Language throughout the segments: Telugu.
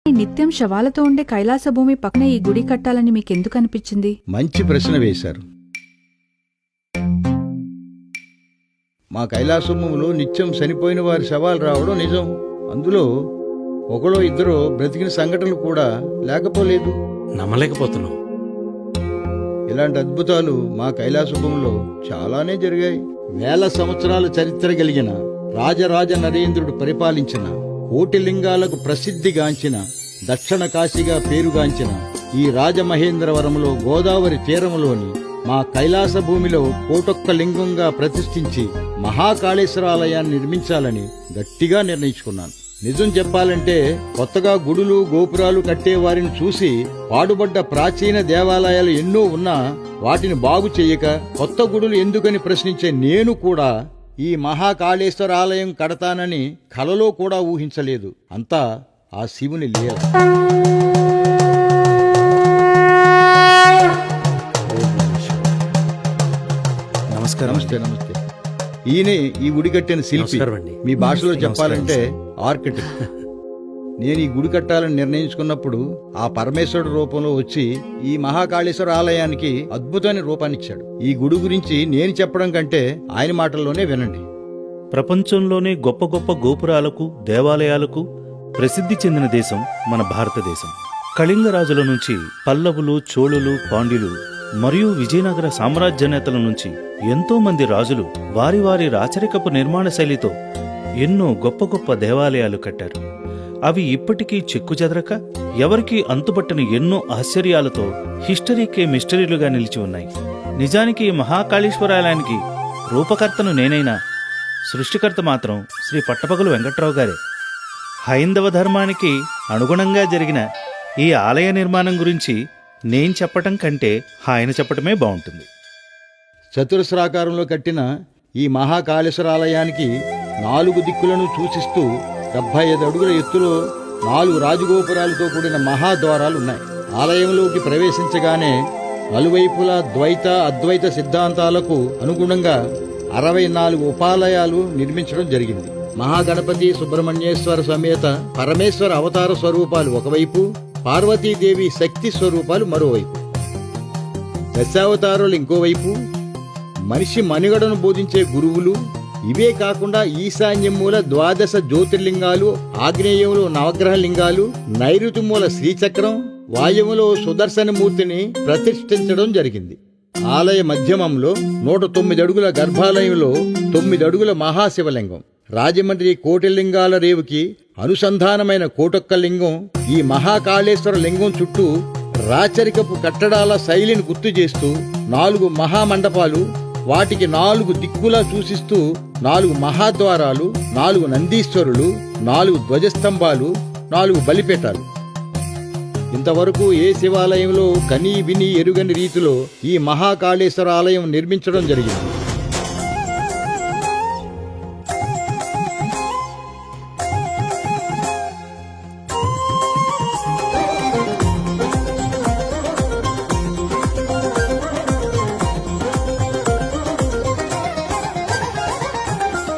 నిత్యం శవాలతో ఉండే కైలాస భూమి పక్కనే ఈ గుడి కట్టాలని మీకెందుకు అనిపించింది? మంచి ప్రశ్న వేశారు. మా కైలాసభూమిలో నిత్యం చనిపోయిన వారి శవాలు రావడం నిజం. అందులో ఒకడో ఇద్దరో బ్రతికిన సంఘటనలు కూడా లేకపోలేదు. నమ్మలేకపోతున్నాం. ఇలాంటి అద్భుతాలు మా కైలాసభూమిలో చాలానే జరిగాయి. వేల సంవత్సరాల చరిత్ర కలిగిన రాజరాజ నరేంద్రుడు పరిపాలించిన కోటి లింగాలకు ప్రసిద్ధిగాంచిన దక్షిణ కాశీగా పేరుగాంచిన ఈ రాజమహేంద్రవరంలో గోదావరి తీరంలోని మా కైలాస భూమిలో కోటొక్క లింగంగా ప్రతిష్ఠించి మహాకాళేశ్వర ఆలయాన్ని నిర్మించాలని గట్టిగా నిర్ణయించుకున్నాను. నిజం చెప్పాలంటే కొత్తగా గుడులు గోపురాలు కట్టే వారిని చూసి పాడుబడ్డ ప్రాచీన దేవాలయాలు ఎన్నో ఉన్నా వాటిని బాగు చెయ్యక కొత్త గుడులు ఎందుకని ప్రశ్నించే నేను కూడా ఈ మహాకాళేశ్వర ఆలయం కడతానని కలలో కూడా ఊహించలేదు. అంతా ఆ శివుని లీల. నమస్తే. ఈయనే ఈ గుడి కట్టిన శిల్పి. మీ భాషలో చెప్పాలంటే ఆర్కిటెక్ట్. నేను ఈ గుడి కట్టాలని నిర్ణయించుకున్నప్పుడు ఆ పరమేశ్వరుడు రూపంలో వచ్చి ఈ మహాకాళేశ్వర ఆలయానికి అద్భుతమైన రూపాన్నిచ్చాడు. ఈ గుడి గురించి నేను చెప్పడం కంటే ఆయన మాటల్లోనే వినండి. ప్రపంచంలోనే గొప్ప గొప్ప గోపురాలకు దేవాలయాలకు ప్రసిద్ధి చెందిన దేశం మన భారతదేశం. కళింగరాజుల నుంచి పల్లవులు, చోళులు, పాండ్యులు మరియు విజయనగర సామ్రాజ్య నేతల నుంచి ఎంతో మంది రాజులు వారి వారి రాచరికపు నిర్మాణ శైలితో ఎన్నో గొప్ప గొప్ప దేవాలయాలు కట్టారు. అవి ఇప్పటికీ చెక్కుచెదరక ఎవరికీ అంతుపట్టని ఎన్నో ఆశ్చర్యాలతో హిస్టరీకే మిస్టరీలుగా నిలిచి ఉన్నాయి. నిజానికి ఈ మహాకాళేశ్వరాలయానికి రూపకర్తను నేనైనా సృష్టికర్త మాత్రం శ్రీ పట్టపగలు వెంకట్రావు గారే. హైందవ ధర్మానికి అనుగుణంగా జరిగిన ఈ ఆలయ నిర్మాణం గురించి నేను చెప్పటం కంటే ఆయన చెప్పటమే బాగుంటుంది. చతురస్రాకారంలో కట్టిన ఈ మహాకాళేశ్వర ఆలయానికి 4 దిక్కులను సూచిస్తూ 75 అడుగుల ఎత్తులో 4 రాజగోపురాలతో కూడిన మహాద్వారాలున్నాయి. ఆలయంలోకి ప్రవేశించగానే నలువైపులా ద్వైత అద్వైత సిద్ధాంతాలకు అనుగుణంగా 64 ఉపాలయాలు నిర్మించడం జరిగింది. మహాగణపతి సుబ్రహ్మణ్యేశ్వర సమేత పరమేశ్వర అవతార స్వరూపాలు ఒకవైపు, పార్వతీదేవి శక్తి స్వరూపాలు మరోవైపు, దశావతారాలు ఇంకోవైపు, మనిషి మనుగడను బోధించే గురువులు, ఇవే కాకుండా ఈశాన్యం మూల 12 జ్యోతిర్లింగాలు, ఆగ్నేయంలో నవగ్రహ లింగాలు, నైరుతి మూల శ్రీచక్రం, వాయువులో సుదర్శనమూర్తిని ప్రతిష్ఠించడం జరిగింది. ఆలయ మధ్యమంలో 109 అడుగుల గర్భాలయంలో 9 అడుగుల మహాశివలింగం, రాజమండ్రి కోటిలింగాల రేవుకి అనుసంధానమైన కోటొక్క లింగం, ఈ మహాకాళేశ్వర లింగం చుట్టూ రాచరికపు కట్టడాల శైలిని గుర్తు చేస్తూ 4 మహామండపాలు, వాటికి 4 దిక్కులా సూచిస్తూ 4 మహాద్వారాలు, 4 నందీశ్వరులు, 4 ధ్వజస్తంభాలు, 4 బలిపీఠాలు. ఇంతవరకు ఏ శివాలయంలో కనీ విని ఎరుగని రీతిలో ఈ మహాకాళేశ్వర ఆలయం నిర్మించడం జరిగింది.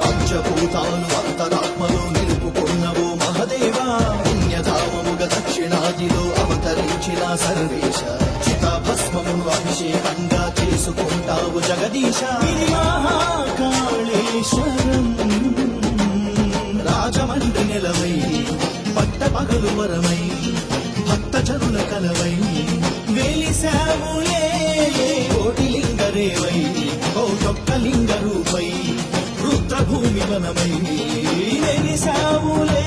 పంచభూతాలు అంతరాత్మలో నిలుపుకున్నవో మహదేవా, పుణ్యధామముగ దక్షిణాదిలో అవతరించిన సర్వేశ, చితాభస్మమును అభిషేకంగా చేసుకుంటావు జగదీశ. ఇది మహాకాళేశ్వరం రాజమండ్రి నెలవై, పట్టపగలు వరమై, భక్తజనుల కలవై, వెలిసాములే కోటిలింగరేవై, కోటొక్క లింగ రూపై, రుద్రభూమి వనమై వెలిసాములే.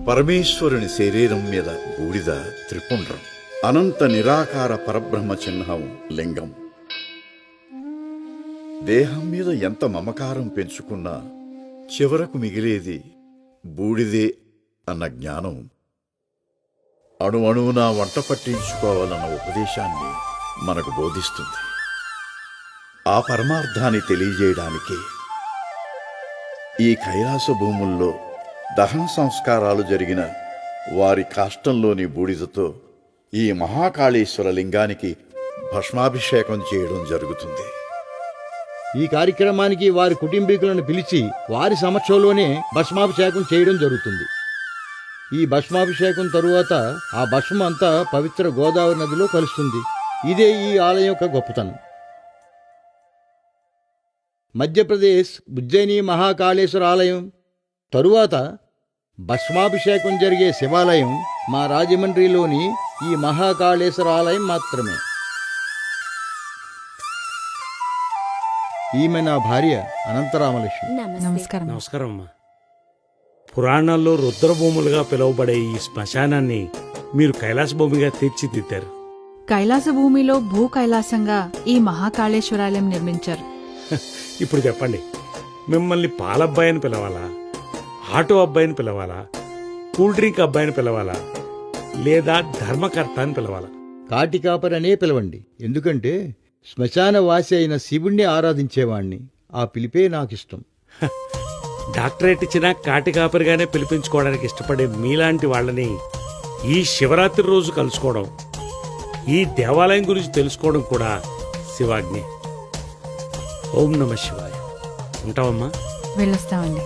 పరమేశ్వరుని శరీరం మీద బూడిద త్రిపుండ్రం, అనంత నిరాకార పరబ్రహ్మ చిహ్నం లింగం. దేహం మీద ఎంత మమకారం పెంచుకున్నా చివరకు మిగిలేది బూడిదే అన్న జ్ఞానం అణువణువునా వంట పట్టించుకోవాలన్న ఉపదేశాన్ని మనకు బోధిస్తుంది. ఆ పరమార్థాన్ని తెలియజేయడానికి ఈ కైలాస భూముల్లో దహన సంస్కారాలు జరిగిన వారి కాష్టంలోని బూడిదతో ఈ మహాకాళేశ్వర లింగానికి భస్మాభిషేకం చేయడం జరుగుతుంది. ఈ కార్యక్రమానికి వారి కుటుంబీకులను పిలిచి వారి సమక్షంలోనే భస్మాభిషేకం చేయడం జరుగుతుంది. ఈ భస్మాభిషేకం తరువాత ఆ భస్మం అంతా పవిత్ర గోదావరి నదిలో కలుస్తుంది. ఇదే ఈ ఆలయం యొక్క గొప్పతనం. మధ్యప్రదేశ్ ఉజ్జయిని మహాకాళేశ్వర ఆలయం తరువాత భస్మాభిషేకం జరిగే శివాలయం మా రాజమండ్రిలోని ఈ మహాకాళేశ్వర ఆలయం మాత్రమే. ఈమె నా భార్య అనంతరామలక్ష్మి. నమస్కారం. నమస్కారం అమ్మా. పురాణాల్లో రుద్రభూములుగా పిలువబడే ఈ శ్మశానాన్ని మీరు కైలాస భూమిగా తీర్చిదిద్దారు. కైలాస భూమిలో భూ కైలాసంగా ఈ మహాకాళేశ్వరాలయం నిర్మించారు. ఇప్పుడు చెప్పండి, మిమ్మల్ని పాలబ్బాయి అని పిలవాలా, ఆటో అబ్బాయిని పిలవాలా, కూల్ డ్రింక్ అబ్బాయిని పిలవాలా, లేదా ధర్మకర్త అని పిలవాలా? కాటికాపరనే పిలవండి. ఎందుకంటే శ్మశాన వాసి అయిన శివుణ్ణి ఆరాధించేవాణ్ణి. ఆ పిలిపే నాకిష్టం. డాక్టరేట్ ఇచ్చినా కాటికాపరిగానే పిలిపించుకోవడానికి ఇష్టపడే మీలాంటి వాళ్ళని ఈ శివరాత్రి రోజు కలుసుకోవడం, ఈ దేవాలయం గురించి తెలుసుకోవడం కూడా శివాజ్ఞే. ఓం నమ శివాయ. ఉంటావమ్మా. వెళ్ళొస్తామండి.